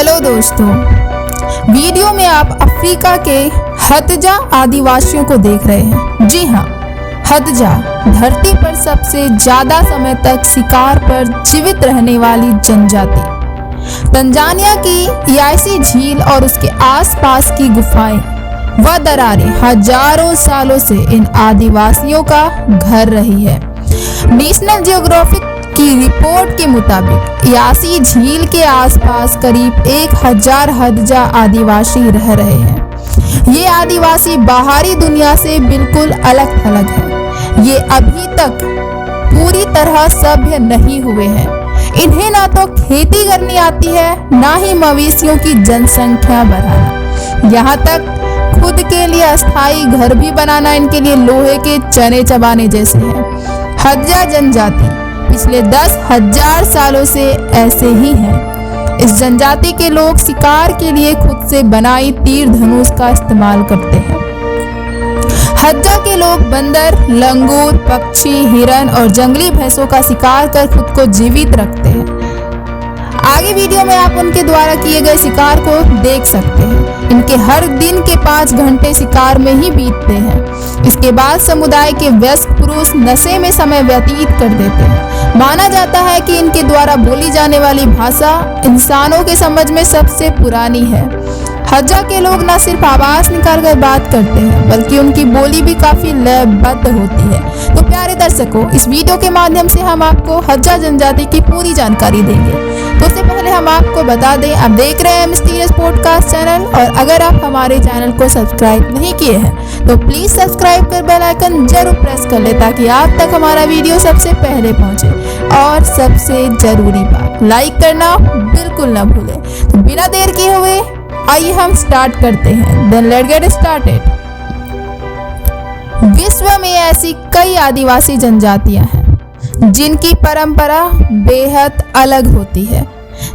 Hello दोस्तों, video में आप अफ्रीका के हदजा आदिवासियों को देख रहे हैं। जी हाँ, हदजा धरती पर सबसे ज्यादा समय तक शिकार पर जीवित रहने वाली जनजाति। तंजानिया की यासी झील और उसके आसपास की गुफाएं व दरारें हजारों सालों से इन आदिवासियों का घर रही है। नेशनल जियोग्राफिक की रिपोर्ट के मुताबिक यासी झील के आसपास करीब 1000 हदजा आदिवासी रह रहे हैं। ये आदिवासी बाहरी दुनिया से बिल्कुल अलग थलग है। ये अभी तक पूरी तरह सभ्य नहीं हुए हैं। इन्हें ना तो खेती करनी आती है, ना ही मवेशियों की जनसंख्या बढ़ाना। यहाँ तक खुद के लिए अस्थायी घर भी बनाना इनके लिए लोहे के चने चबाने जैसे है। हदजा जनजाति पिछले 10,000 सालों से ऐसे ही हैं। इस जनजाति के लोग शिकार के लिए खुद से बनाई तीर धनुष का इस्तेमाल करते हैं। हदजा के लोग बंदर, लंगूर, पक्षी, हिरन और जंगली भैंसों का शिकार कर खुद को जीवित रखते हैं। आगे वीडियो में आप उनके द्वारा किए गए शिकार को देख सकते हैं। इनके हर दिन के 5 घंटे शिकार में ही बीतते हैं। इसके बाद समुदाय के वयस्क पुरुष नशे में समय व्यतीत कर देते हैं। माना जाता है कि इनके द्वारा बोली जाने वाली भाषा इंसानों के समझ में सबसे पुरानी है। हदजा के लोग न सिर्फ आवाज निकालकर बात करते हैं, बल्कि उनकी बोली भी काफी लयबद्ध होती है। तो प्यारे दर्शकों, इस वीडियो के माध्यम से हम आपको हदजा जनजाति की पूरी जानकारी देंगे। तो उससे पहले हम आपको बता दें, आप देख रहे हैं मिस्टीरियस पॉडकास्ट चैनल, और अगर आप हमारे चैनल को सब्सक्राइब नहीं किए हैं तो प्लीज सब्सक्राइब कर बेल आइकन जरूर प्रेस कर ले, ताकि आप तक हमारा वीडियो सबसे पहले पहुंचे। और सबसे जरूरी बात, लाइक करना बिल्कुल ना भूलें। तो बिना देर किए हुए आइए हम स्टार्ट करते हैं। Then let's get started। विश्व में ऐसी कई आदिवासी जनजातियां हैं जिनकी परंपरा बेहद अलग होती है,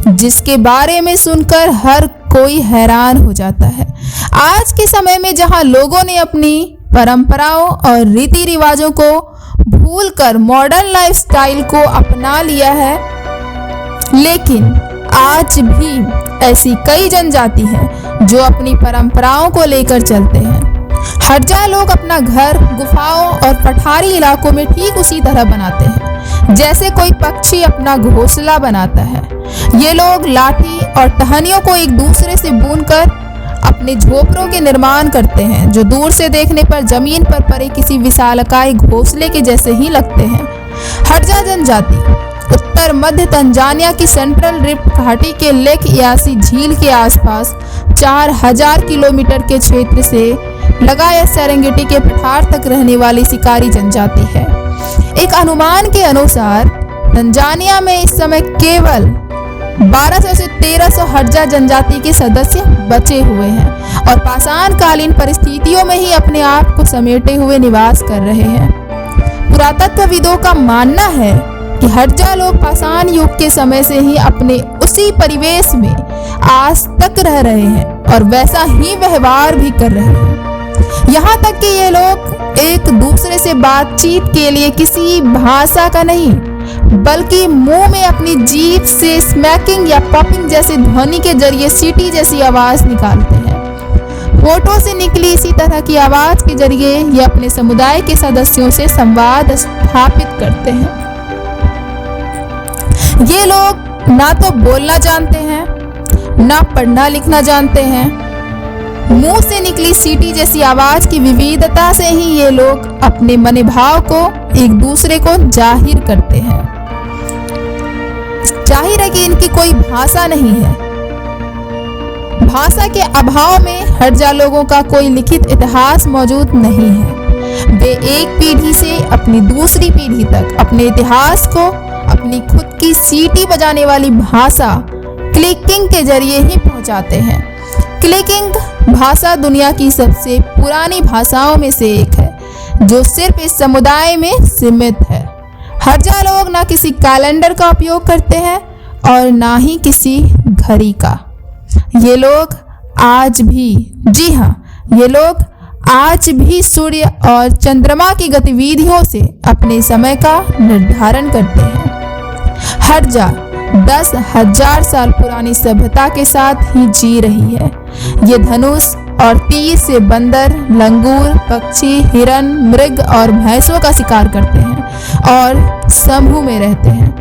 जिसके बारे में सुनकर हर कोई हैरान हो जाता है। आज के समय में जहां लोगों ने अपनी परंपराओं और रीति रिवाजों को भूलकर मॉडर्न लाइफस्टाइल को अपना लिया है, लेकिन आज भी ऐसी कई जनजाति हैं जो अपनी परंपराओं को लेकर चलते हैं। हदजा लोग अपना घर गुफाओं और पठारी इलाकों में ठीक उसी तरह बनाते हैं जैसे कोई पक्षी अपना घोंसला बनाता है। ये लोग लाठी और टहनियों को एक दूसरे से बुनकर अपने झोपड़ों के निर्माण करते हैं, जो दूर से देखने पर जमीन पर पड़े किसी विशालकाय घोंसले के जैसे ही लगते हैं। हदजा जनजाति उत्तर मध्य तंजानिया की सेंट्रल रिफ्ट घाटी के लेक यासी झील के आसपास 4000 किलोमीटर के क्षेत्र से लगाया सेरेंगेटी के पठार तक रहने वाली शिकारी जनजाति है। एक अनुमान के अनुसार तंजानिया में इस समय केवल 1200 से 1300 हदजा जनजाति के सदस्य बचे हुए हैं और पाषाणकालीन परिस्थितियों में ही अपने आप को समेटे हुए निवास कर रहे हैं। पुरातत्वविदों का मानना है कि हदजा लोग पाषाण युग के समय से ही अपने उसी परिवेश में आज तक रह रहे हैं और वैसा ही व्यवहार भी कर रहे हैं। यहाँ तक कि ये लोग एक दूसरे से बातचीत के लिए किसी भाषा का नहीं, बल्कि मुंह में अपनी जीभ से स्मैकिंग या पॉपिंग जैसी ध्वनि के जरिए सीटी जैसी आवाज निकालते हैं। होठों से निकली इसी तरह की आवाज के जरिए ये अपने समुदाय के सदस्यों से संवाद स्थापित करते हैं। ये लोग ना तो बोलना जानते हैं, ना पढ़ना लिखना जानते हैं। मुंह से निकली सीटी जैसी आवाज की विविधता से ही ये लोग अपने मनोभाव को एक दूसरे को जाहिर करते हैं। जाहिर है कि इनकी कोई भाषा नहीं है। भाषा के अभाव में हदजा लोगों का कोई लिखित इतिहास मौजूद नहीं है। वे एक पीढ़ी से अपनी दूसरी पीढ़ी तक अपने इतिहास को अपनी खुद की सीटी बजाने वाली भाषा क्लिकिंग के जरिए ही पहुंचाते हैं। क्लिकिंग भाषा दुनिया की सबसे पुरानी भाषाओं में से एक है, जो सिर्फ इस समुदाय में सीमित है। हदजा लोग ना किसी कैलेंडर का उपयोग करते हैं और ना ही किसी घड़ी का। ये लोग आज भी, जी हाँ, ये लोग आज भी सूर्य और चंद्रमा की गतिविधियों से अपने समय का निर्धारण करते हैं। हदजा 10,000 साल पुरानी सभ्यता के साथ ही जी रही है। ये धनुष और तीर से बंदर, लंगूर, पक्षी, हिरन, मृग और भैंसों का शिकार करते हैं और समूह में रहते हैं।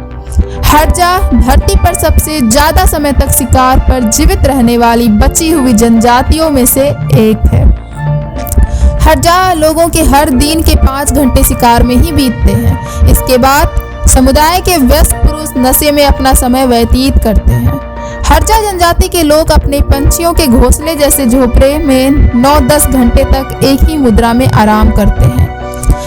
हड़जा धरती पर सबसे ज्यादा समय तक शिकार पर जीवित रहने वाली बची हुई जनजातियों में से एक है। हड़जा लोगों के हर दिन के 5 घंटे शिकार में ही बीतते हैं। इसके बाद समुदाय के व्यस्त पुरुष नशे में अपना समय व्यतीत करते हैं। हड़जा जनजाति के लोग अपने पंछियों के घोंसले जैसे झोपड़े में 9-10 घंटे तक एक ही मुद्रा में आराम करते हैं।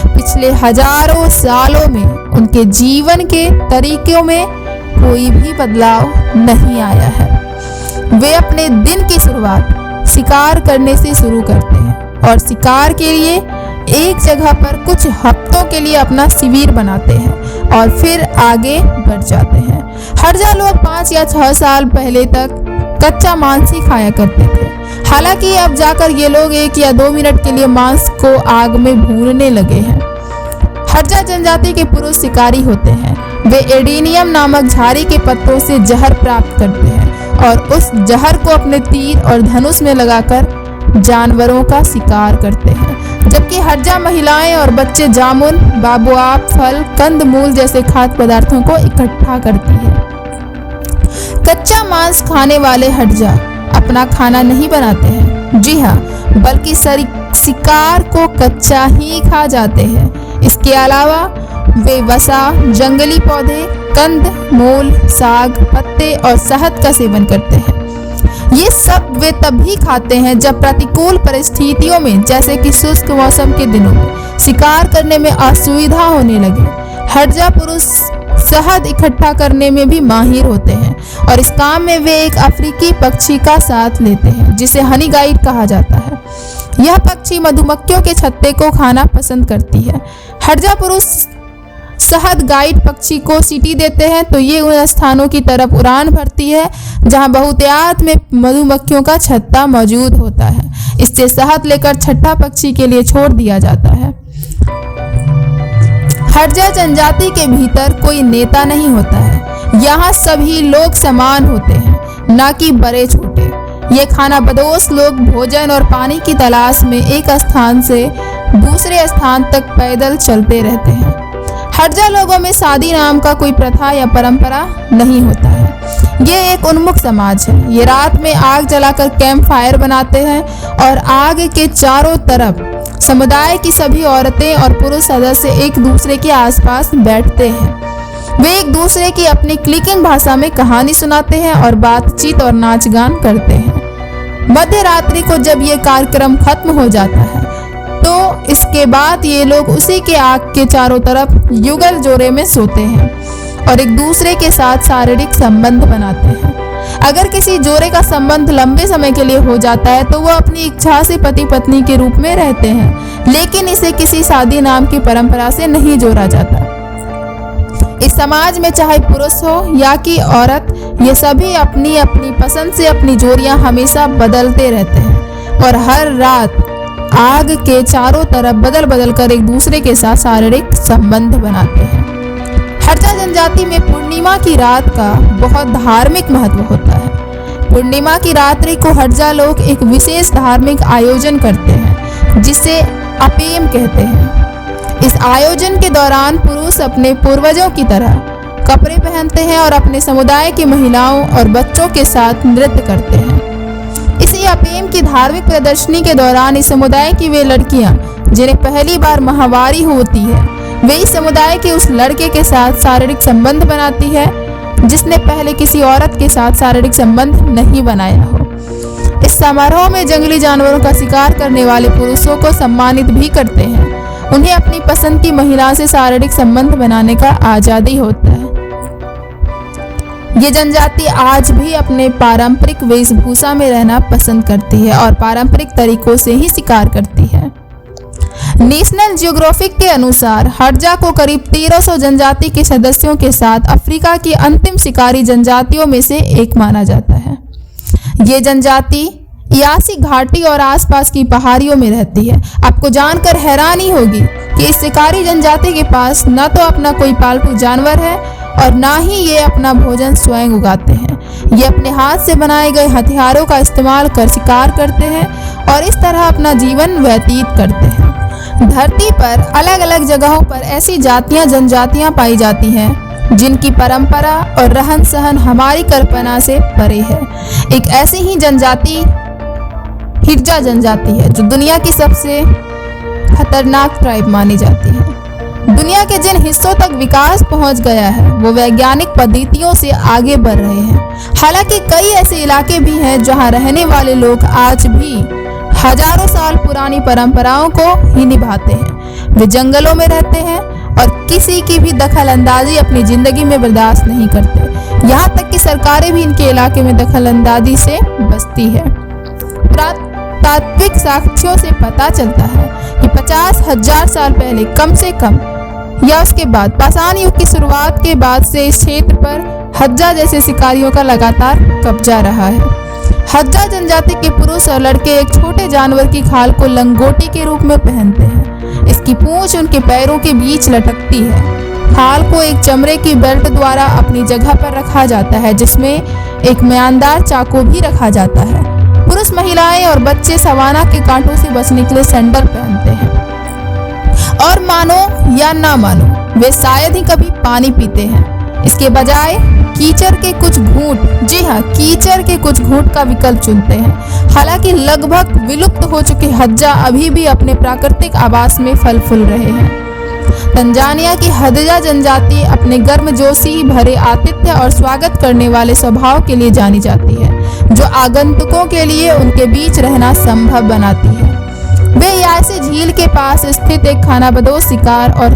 पिछले हजारों सालों में उनके जीवन के तरीकों में कोई भी बदलाव नहीं आया है। वे अपने दिन की शुरुआत शिकार करने से शुरू करते हैं और शिकार के लिए एक जगह पर कुछ हफ्तों के लिए अपना शिविर बनाते हैं और फिर आगे बढ़ जाते हैं। हड़जा लोग 5 या 6 साल पहले तक कच्चा मांस ही खाया करते थे। हालांकि अब जाकर ये लोग 1 या 2 मिनट के लिए मांस को आग में भूनने लगे हैं। हड़जा जनजाति के पुरुष शिकारी होते हैं। वे एडेनियम नामक झाड़ी के पत्तों से जहर प्राप्त करते हैं और उस जहर को अपने तीर और धनुष में लगाकर जानवरों का शिकार करते हैं। जबकि हड़जा महिलाएं और बच्चे जामुन, बाबुआब, फल, कंदमूल जैसे खाद्य पदार्थों को इकट्ठा करती है। कच्चा मांस खाने वाले हड़जा अपना खाना नहीं बनाते हैं, जी हाँ, बल्कि शिकार को कच्चा ही खा जाते हैं। इसके अलावा वे वसा, जंगली पौधे, कंद, मूल, साग, पत्ते और शहद का सेवन करते हैं। ये सब वे तभी खाते हैं जब प्रतिकूल परिस्थितियों में, जैसे कि शुष्क मौसम के दिनों में, शिकार करने में असुविधा होने लगे। हड़जा पुरुष शहद इकट्ठा करने में भी माहिर होते हैं और इस काम में वे एक अफ्रीकी पक्षी का साथ लेते हैं जिसे हनी गाइड कहा जाता है। यह पक्षी मधुमक्खियों के छत्ते को खाना पसंद करती है। हड़जा पुरुष शहद गाइड पक्षी को सीटी देते हैं तो ये उन स्थानों की तरफ उड़ान भरती है जहां बहुतायत में मधुमक्खियों का छत्ता मौजूद होता है। इससे शहद लेकर छठा पक्षी के लिए छोड़ दिया जाता है। हड़जा जनजाति के भीतर कोई नेता नहीं होता है। यहाँ सभी लोग समान होते हैं, न कि बड़े छोटे। ये खाना बदोश लोग भोजन और पानी की तलाश में एक स्थान से दूसरे स्थान तक पैदल चलते रहते हैं। हड़जा लोगों में शादी नाम का कोई प्रथा या परंपरा नहीं होता है। ये एक उन्मुख समाज है। ये रात में आग जलाकर कैंप फायर बनाते हैं और आग के चारों तरफ समुदाय की सभी औरतें और पुरुष सदस्य एक दूसरे के आसपास बैठते हैं। वे एक दूसरे की अपनी क्लिकिंग भाषा में कहानी सुनाते हैं और बातचीत और नाच गान करते हैं। मध्य रात्रि को जब ये कार्यक्रम खत्म हो जाता है तो इसके बाद ये लोग उसी के आग के चारों तरफ युगल जोड़े में सोते हैं और एक दूसरे के साथ शारीरिक संबंध बनाते हैं। अगर किसी जोड़े का संबंध लंबे समय के लिए हो जाता है तो वो अपनी इच्छा से पति पत्नी के रूप में रहते हैं, लेकिन इसे किसी शादी नाम की परंपरा से नहीं जोड़ा जाता। इस समाज में चाहे पुरुष हो या कि औरत, ये सभी अपनी अपनी पसंद से अपनी जोड़ियां हमेशा बदलते रहते हैं और हर रात आग के चारों तरफ बदल बदल कर एक दूसरे के साथ शारीरिक संबंध बनाते हैं। हड़जा जनजाति में पूर्णिमा की रात का बहुत धार्मिक महत्व होता है। पूर्णिमा की रात्रि को हड़जा लोग एक विशेष धार्मिक आयोजन करते हैं जिसे अपेम कहते हैं। इस आयोजन के दौरान पुरुष अपने पूर्वजों की तरह कपड़े पहनते हैं और अपने समुदाय की महिलाओं और बच्चों के साथ नृत्य करते हैं। इसी अपेम की धार्मिक प्रदर्शनी के दौरान इस समुदाय की वे लड़कियां जिन्हें पहली बार माहवारी होती है, वे इस समुदाय के उस लड़के के साथ शारीरिक संबंध बनाती है जिसने पहले किसी औरत के साथ शारीरिक संबंध नहीं बनाया हो। इस समारोह में जंगली जानवरों का शिकार करने वाले पुरुषों को सम्मानित भी करते हैं। उन्हें अपनी पसंद की महिला से शारीरिक संबंध बनाने का आज़ादी होता है। ये जनजाति आज भी अपने पारंपरिक वेशभूषा में रहना पसंद करती है और पारंपरिक तरीकों से ही शिकार करती है। नेशनल जियोग्राफिक के अनुसार हड़जा को करीब 1300 जनजाति के सदस्यों के साथ अफ्रीका की अंतिम शिकारी जनजातियों में से एक माना जाता है। ये जनजाति यासी घाटी और आसपास की पहाड़ियों में रहती है। आपको जानकर हैरानी होगी कि इस शिकारी जनजाति के पास न तो अपना कोई पालतू जानवर है और ना ही ये अपना भोजन स्वयं उगाते हैं। ये अपने हाथ से बनाए गए हथियारों का इस्तेमाल कर शिकार करते हैं और इस तरह अपना जीवन व्यतीत करते हैं। धरती पर अलग अलग जगहों पर ऐसी जातियां जनजातियां पाई जाती हैं जिनकी परंपरा और रहन सहन हमारी कल्पना से परे है। एक ऐसी ही जनजाति हिज्जा जनजाति है जो दुनिया की सबसे खतरनाक ट्राइब मानी जाती है। दुनिया के जिन हिस्सों तक विकास पहुंच गया है वो वैज्ञानिक पद्धतियों से आगे बढ़ रहे हैं। हालांकि कई ऐसे इलाके भी हैं जहां रहने वाले लोग आज भी हजारों साल पुरानी परंपराओं को ही निभाते हैं। वे जंगलों में रहते हैं और किसी की भी दखल अंदाजी अपनी जिंदगी में बर्दाश्त नहीं करते। यहाँ तक कि सरकारें भी इनके इलाके में दखल अंदाजी से बचती है। पुरातात्विक साक्ष्यों से पता चलता है कि 50,000 साल पहले कम से कम या उसके बाद पाषाण युग की शुरुआत के बाद से इस क्षेत्र पर हज्जा जैसे शिकारियों का लगातार कब्जा रहा है। हज्जा जनजाति के पुरुष और लड़के एक छोटे जानवर की खाल को लंगोटी के रूप में पहनते हैं। इसकी पूंछ उनके पैरों के बीच लटकती है। खाल को एक चमड़े की बेल्ट द्वारा अपनी जगह पर रखा जाता है जिसमें एक म्यानदार चाकू भी रखा जाता है। पुरुष, महिलाएं और बच्चे सवाना के कांटों से बचने के लिए सैंडल पहनते हैं और मानो या ना मानो वे शायद ही कभी पानी पीते हैं। इसके बजाय कीचड़ के कुछ घूंट, जी हाँ, कीचड़ के कुछ घूंट का विकल्प चुनते हैं। हालांकि लगभग विलुप्त हो चुके हज्जा अभी भी अपने प्राकृतिक आवास में फल फूल रहे हैं। तंजानिया की हदजा जनजाति अपने गर्मजोशी भरे आतिथ्य और स्वागत करने वाले स्वभाव के लिए जानी जाती है, जो आगंतुकों के लिए उनके बीच रहना संभव बनाती है। वे यासे झील के पास स्थित एक खानाबदोश शिकार और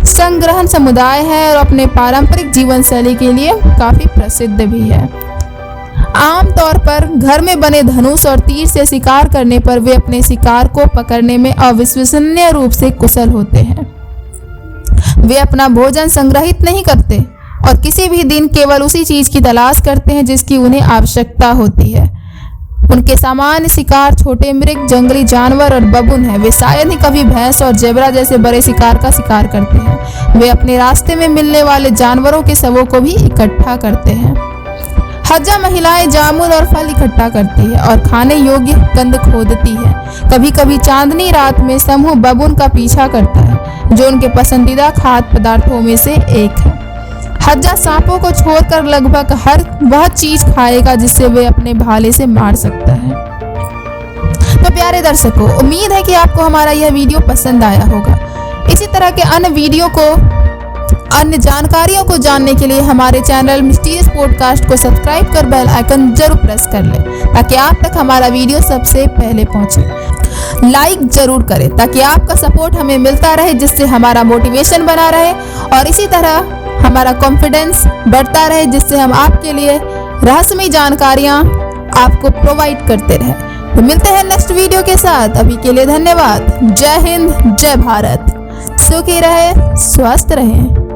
संग्रहण समुदाय है और अपने पारंपरिक जीवन शैली के लिए काफी प्रसिद्ध भी है। आमतौर पर घर में बने धनुष और तीर से शिकार करने पर वे अपने शिकार को पकड़ने में अविश्वसनीय रूप से कुशल होते हैं। वे अपना भोजन संग्रहित नहीं करते और किसी भी दिन केवल उसी चीज की तलाश करते हैं जिसकी उन्हें आवश्यकता होती है। उनके सामान्य शिकार छोटे मृग, जंगली जानवर और बबून है। वे शायद ही कभी भैंस और जेबरा जैसे बड़े शिकार का शिकार करते हैं। वे अपने रास्ते में मिलने वाले जानवरों के शवों को भी इकट्ठा करते हैं। हज्जा महिलाएं जामुन और फल इकट्ठा करती है और खाने योग्य कंद खोदती है। कभी कभी चांदनी रात में समूह बबून का पीछा करता है जो उनके पसंदीदा खाद्य पदार्थों में से एक है। हज्जा सांपों को छोड़कर लगभग हर वह चीज खाएगा जिससे वे अपने भाले से मार सकता है। तो प्यारे दर्शकों, उम्मीद है कि आपको हमारा यह वीडियो पसंद आया होगा। इसी तरह के अन्य जानकारियों को जानने के लिए हमारे चैनल मिस्टीरियस पॉडकास्ट को सब्सक्राइब कर बेल आइकन जरूर प्रेस कर लें ताकि आप तक हमारा वीडियो सबसे पहले पहुंचे। लाइक जरूर करें ताकि आपका सपोर्ट हमें मिलता रहे, जिससे हमारा मोटिवेशन बना रहे और इसी तरह हमारा कॉन्फिडेंस बढ़ता रहे, जिससे हम आपके लिए रहस्यमयी जानकारियां आपको प्रोवाइड करते रहें। तो मिलते हैं नेक्स्ट वीडियो के साथ। अभी के लिए धन्यवाद। जय हिंद, जय भारत। सुखी रहे, स्वस्थ रहें।